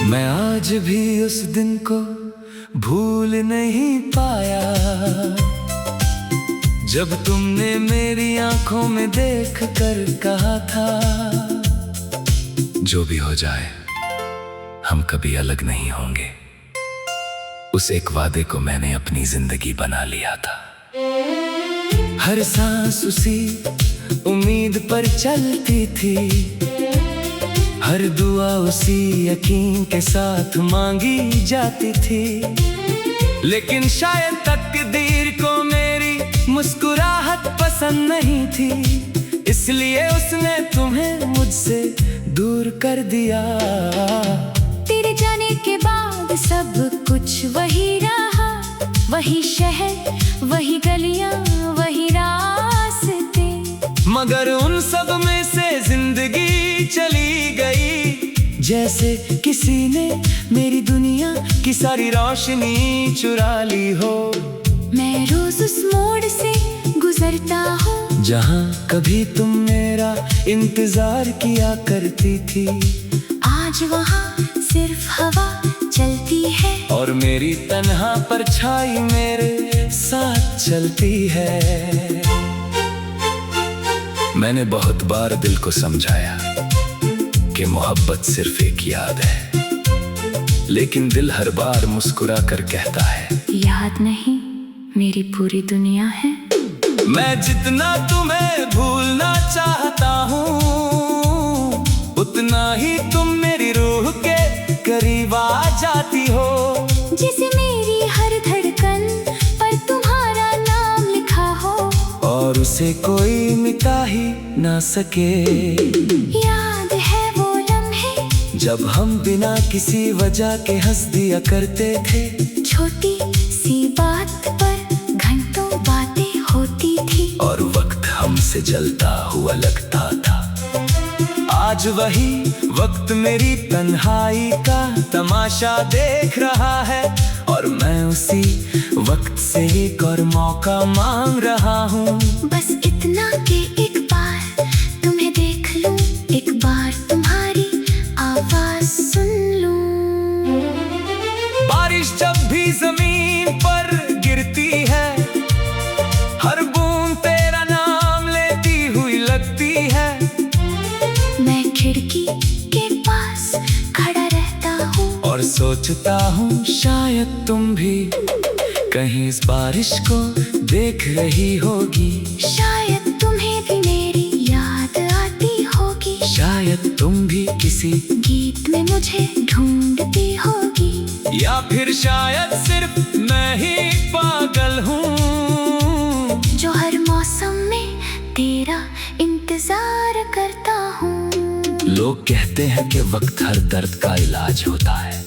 मैं आज भी उस दिन को भूल नहीं पाया, जब तुमने मेरी आंखों में देख कर कहा था, जो भी हो जाए हम कभी अलग नहीं होंगे। उस एक वादे को मैंने अपनी जिंदगी बना लिया था। हर सांस उसी उम्मीद पर चलती थी, हर दुआ उसी यकीन के साथ मांगी जाती थी। लेकिन शायद तकदीर को मेरी मुस्कुराहट पसंद नहीं थी, इसलिए उसने तुम्हें मुझसे दूर कर दिया। तेरे जाने के बाद सब कुछ वही रहा, वही शहर, वही गलियां, वही रास्ते। मगर उन सब में से जिंदगी चली गई, जैसे किसी ने मेरी दुनिया की सारी रोशनी चुरा ली हो। मैं रोज उस मोड़ से गुजरता हूँ, जहाँ कभी तुम मेरा इंतजार किया करती थी। आज वहाँ सिर्फ हवा चलती है, और मेरी तन्हा परछाई मेरे साथ चलती है। मैंने बहुत बार दिल को समझाया कि मोहब्बत सिर्फ एक याद है, लेकिन दिल हर बार मुस्कुरा कर कहता है, याद नहीं मेरी पूरी दुनिया है। मैं जितना तुम्हें भूलना चाहता हूँ, उतना ही तुम मेरी रूह के करीब आ जाती हो। जैसे मेरी हर धड़कन पर तुम्हारा नाम लिखा हो, और उसे कोई मिटा ही ना सके। याद है वो लम्हे जब हम बिना किसी वजह के हंस दिया करते थे, छोटी सी बात पर घंटों बातें होती थी, और वक्त हमसे जलता हुआ लगता था। आज वही वक्त मेरी तन्हाई का तमाशा देख रहा है, और मैं उसी वक्त से एक और मौका मांग रहा हूँ। बस इतना कि एक बार तुम्हें देख लूं, एक बार तुम्हारी आवाज सुन लूं। बारिश जब भी जमीन पर गिरती है, हर बूंद तेरा नाम लेती हुई लगती है। मैं खिड़की के पास खड़ा रहता हूँ, और सोचता हूँ शायद तुम भी कहीं इस बारिश को देख रही होगी। शायद तुम्हें भी मेरी याद आती होगी, शायद तुम भी किसी गीत में मुझे ढूंढती होगी, या फिर शायद सिर्फ मैं ही पागल हूँ, जो हर मौसम में तेरा इंतजार करता हूँ। लोग कहते हैं कि वक्त हर दर्द का इलाज होता है,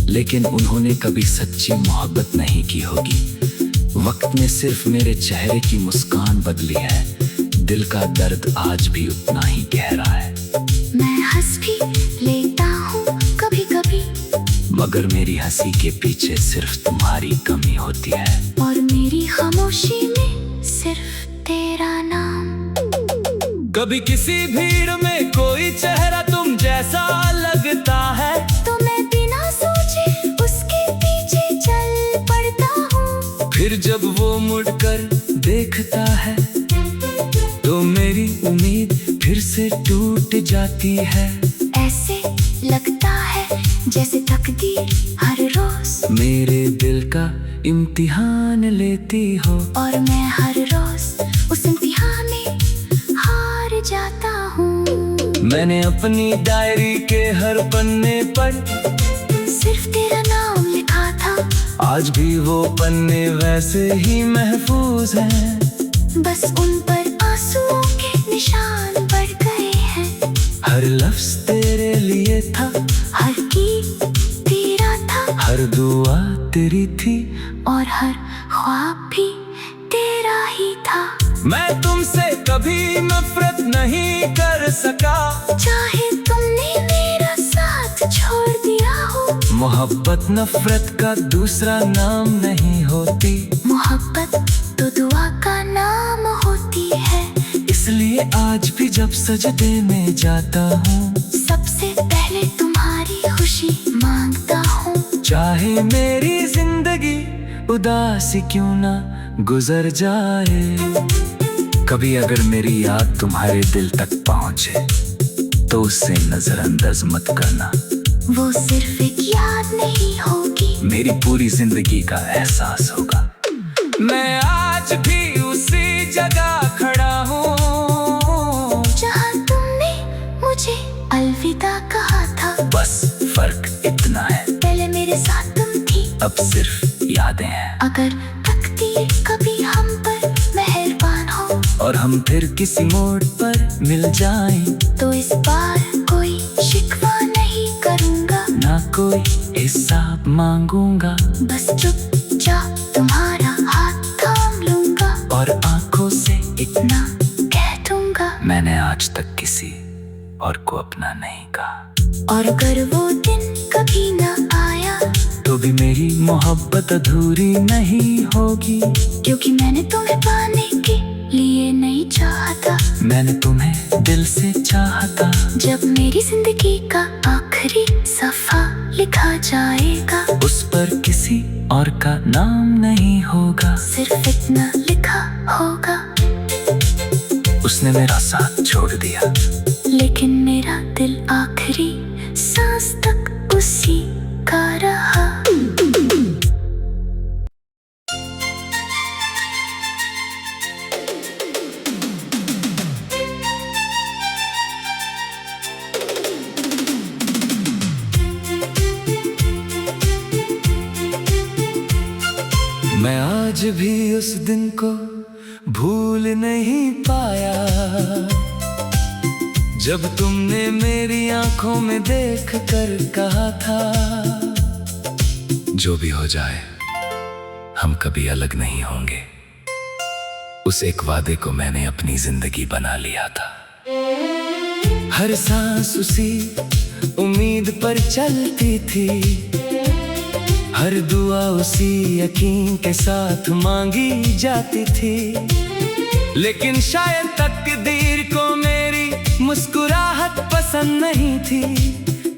लेकिन उन्होंने कभी सच्ची मोहब्बत नहीं की होगी। वक्त ने सिर्फ मेरे चेहरे की मुस्कान बदली है, दिल का दर्द आज भी उतना ही गहरा है। मैं हंस भी लेता हूँ कभी कभी, मगर मेरी हंसी के पीछे सिर्फ तुम्हारी कमी होती है, और मेरी खामोशी में सिर्फ तेरा नाम। कभी किसी भीड़ में कोई चेहरा तुम जैसा लगता है, तो मैं बिना सोचे उसके पीछे चल पड़ता हूँ। फिर जब वो मुड़कर देखता है, तो मेरी उम्मीद फिर से टूट जाती है। ऐसे लगता है जैसे तकदीर हर रोज मेरे दिल का इम्तिहान लेती हो, और मैं हर रोज उस इम्तिहान में हार जाता हूँ। मैंने अपनी डायरी के हर पन्ने पर सिर्फ तेरा नाम लिखा था, आज भी वो पन्ने वैसे ही महफूज हैं। बस उन पर आंसुओं के निशान बढ़ गए हैं। हर लफ्ज तेरे लिए था, हर गीत तेरा था, हर दुआ तेरी थी, और हर ख्वाब भी तेरा ही था। मैं तुमसे कभी नफरत नहीं कर सका, चाहे तुमने मेरा साथ छोड़ दिया हो। मोहब्बत नफरत का दूसरा नाम नहीं होती, मोहब्बत तो दुआ का नाम होती है। इसलिए आज भी जब सजदे में जाता हूँ, सबसे पहले तुम्हारी खुशी चाहे मेरी जिंदगी उदासी क्यों ना गुजर जाए, कभी अगर मेरी याद तुम्हारे दिल तक पहुंचे तो उससे नजरअंदाज मत करना। वो सिर्फ एक याद नहीं होगी, मेरी पूरी जिंदगी का एहसास होगा। मैं आज भी उसी जगह खड़ा हूँ जहाँ तुमने मुझे अलविदा कहा था। बस फर्क इतना है, पहले मेरे साथ तुम थी, अब सिर्फ यादें हैं। अगर तकदीर कभी हम पर मेहरबान हो और हम फिर किसी मोड़ पर मिल जाएं, तो इस बार कोई शिकवा नहीं करूँगा, ना कोई हिसाब मांगूंगा। बस चुपचाप तुम्हारा हाथ थाम लूंगा और आंखों से इतना कह दूंगा, मैंने आज तक किसी और को अपना नहीं कहा। और अगर वो दिन कभी ना आया तो भी मेरी मोहब्बत अधूरी नहीं होगी, क्योंकि मैंने तुम्हें पाने के लिए नहीं चाहता, मैंने तुम्हें दिल से चाहा था। जब मेरी जिंदगी का आखिरी सफा लिखा जाएगा, उस पर किसी और का नाम नहीं होगा, सिर्फ इतना लिखा होगा, उसने मेरा साथ छोड़ दिया, लेकिन मेरा दिल आखिरी सांस तक उसी का रहा। मैं आज भी उस दिन को भूल नहीं पाया, जब तुमने मेरी आंखों में देख कर कहा था, जो भी हो जाए हम कभी अलग नहीं होंगे। उस एक वादे को मैंने अपनी जिंदगी बना लिया था। हर सांस उसी उम्मीद पर चलती थी, हर दुआ उसी यकीन के साथ मांगी जाती थी, लेकिन शायद तकदीर को मेरी मुस्कुराहट पसंद नहीं थी,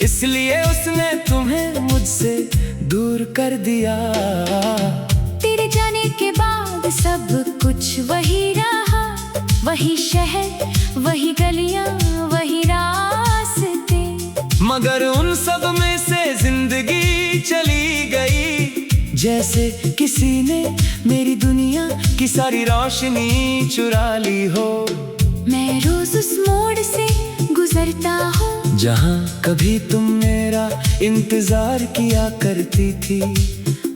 इसलिए उसने तुम्हें मुझसे दूर कर दिया। तेरे जाने के बाद सब कुछ वही रहा, वही शहर, वही गलियां, वही रास्ते, मगर उन सब में से जिंदगी चली गई, जैसे किसी ने मेरी दुनिया की सारी रोशनी चुरा ली हो। मैं रोज उस मोड़ से गुजरता हूँ जहाँ कभी तुम मेरा इंतजार किया करती थी,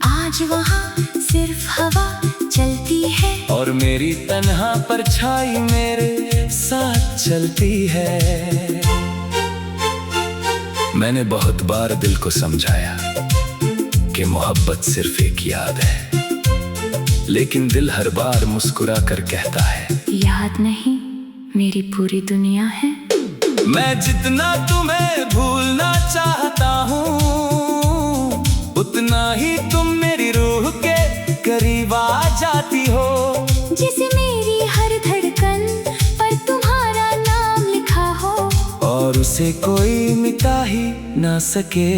आज वहाँ सिर्फ हवा चलती है, और मेरी तन्हा परछाई मेरे साथ चलती है। मैंने बहुत बार दिल को समझाया कि मोहब्बत सिर्फ एक याद है, लेकिन दिल हर बार मुस्कुरा कर कहता है, याद नहीं मेरी पूरी दुनिया है। मैं जितना तुम्हें भूलना चाहता हूँ, उतना ही तुम मेरी रूह के करीब आ जाती हो। जैसे मेरी हर धड़कन पर तुम्हारा नाम लिखा हो, और उसे कोई मिटा ही ना सके।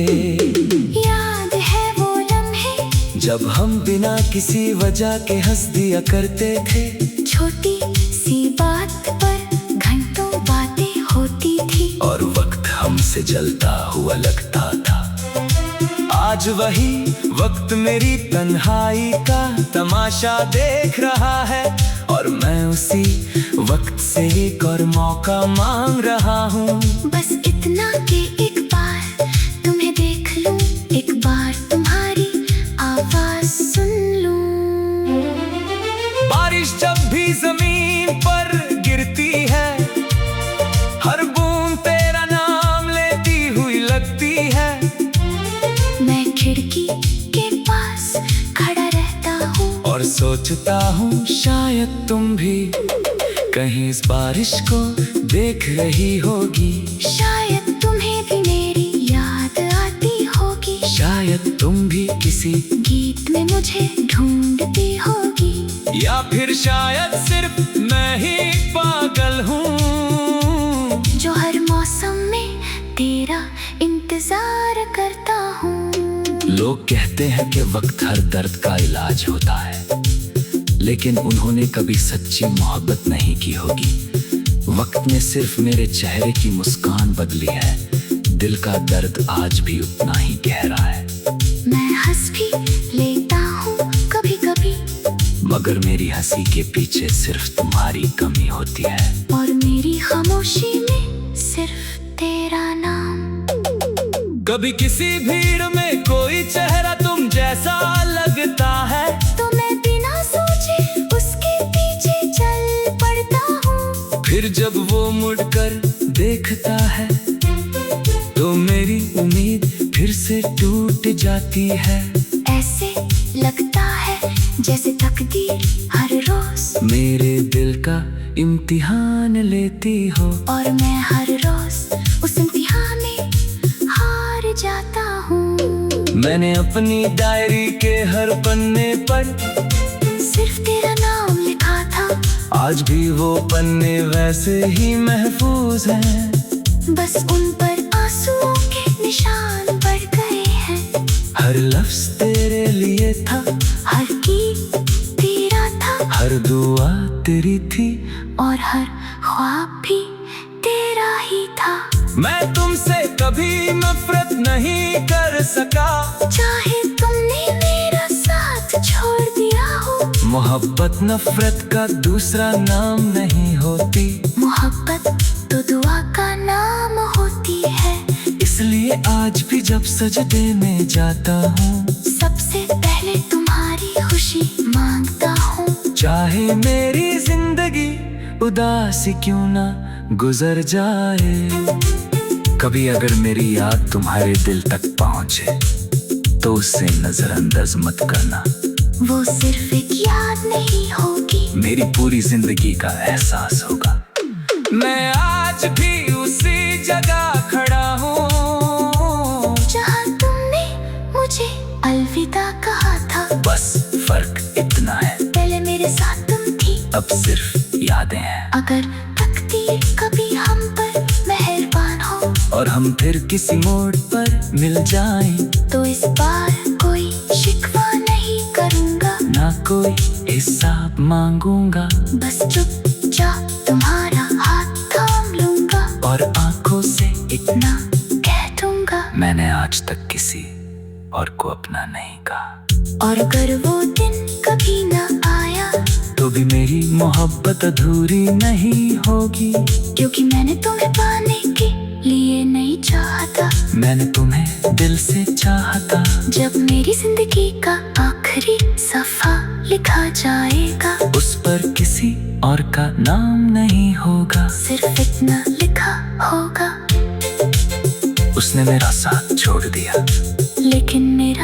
याद है वो लम्हे जब हम बिना किसी वजह के हंस दिया करते थे, छोटी सी बात पर घंटों बातें होती थी, और वक्त हमसे जलता हुआ लगता था। आज वही वक्त मेरी तन्हाई का तमाशा देख रहा है, और मैं उसी वक्त से एक और मौका मांग रहा हूँ। बस इतना कि एक बार तुम्हें देख लूं, एक बार तुम्हारी आवाज सुन लूं। बारिश जब भी जमीन पर गिरती है, हर बूंद तेरा नाम लेती हुई लगती है। मैं खिड़की के पास खड़ा रहता हूँ और सोचता हूँ शायद तुम भी कहीं इस बारिश को देख रही होगी, शायद तुम्हें भी मेरी याद आती होगी, शायद तुम भी किसी गीत में मुझे ढूंढती होगी, या फिर शायद सिर्फ मैं ही पागल हूँ जो हर मौसम में तेरा इंतजार करता हूँ। लोग कहते हैं कि वक्त हर दर्द का इलाज होता है, लेकिन उन्होंने कभी सच्ची मोहब्बत नहीं की होगी। वक्त ने सिर्फ मेरे चेहरे की मुस्कान बदली है, दिल का दर्द आज भी उतना ही गहरा है। मैं हंस भी लेता हूँ कभी कभी, मगर मेरी हंसी के पीछे सिर्फ तुम्हारी कमी होती है। और मेरी खामोशी में सिर्फ तेरा नाम। कभी किसी भीड़ में कोई चेहरा तुम जैसा लगता है, तो मैं बिना सोचे उसके पीछे चल पड़ता हूँ। फिर जब वो मुड़कर देखता है तो मेरी उम्मीद फिर से टूट जाती है। ऐसे लगता है जैसे तकदीर हर रोज मेरे दिल का इम्तिहान लेती हो, और मैं हर रोज उस इम्तिहान में हार जाता हूँ। मैंने अपनी डायरी के हर पन्ने पर सिर्फ तेरा नाम लिखा था, आज भी वो पन्ने वैसे ही महफूज हैं। बस उन पर आंसुओं के निशान पड़ गए हैं। हर लफ्ज तेरे लिए था, हर गीत तेरा था, हर दुआ तेरी थी, और हर ख्वाब भी तेरा ही था। मैं तुमसे कभी नफरत नहीं कर सका, चाहे तुमने मेरा साथ छोड़ दिया हो। मोहब्बत नफरत का दूसरा नाम नहीं होती, मोहब्बत तो दुआ का नाम होती है। इसलिए आज भी जब सजदे में जाता हूँ, सबसे पहले तुम्हारी खुशी मांगता हूँ। चाहे मेरी जिंदगी उदासी क्यों ना गुजर जाए। कभी अगर मेरी याद तुम्हारे दिल तक पहुँचे तो उससे नजरअंदाज मत करना। वो सिर्फ एक याद नहीं होगी, मेरी पूरी जिंदगी का एहसास होगा। मैं आज भी उसी जगह खड़ा हूँ जहाँ तुमने मुझे अलविदा कहा था। बस फर्क इतना है, पहले मेरे साथ तुम थी, अब सिर्फ यादें हैं। अगर तकदीर कभी हम पर मेहरबान हो और हम फिर किसी मोड़ पर मिल जाएं, तो इस बार कोई शिकवा नहीं करूँगा, ना कोई हिसाब मांगूंगा। बस चुपचाप तुम्हारा हाथ थाम लूंगा, और आंखों से इतना कह दूंगा। मैंने आज तक किसी और को अपना नहीं कहा। और अगर वो दिन कभी ना आया, तो भी मेरी मोहब्बत अधूरी नहीं होगी, क्योंकि मैंने तुम्हें पाने के लिए नहीं चाहता। मैंने तुम्हें दिल से चाहा था। जब मेरी जिंदगी का आखिरी सफा लिखा जाएगा, उस पर किसी और का नाम नहीं होगा, सिर्फ इतना लिखा होगा। उसने मेरा साथ छोड़ दिया, लेकिन मेरे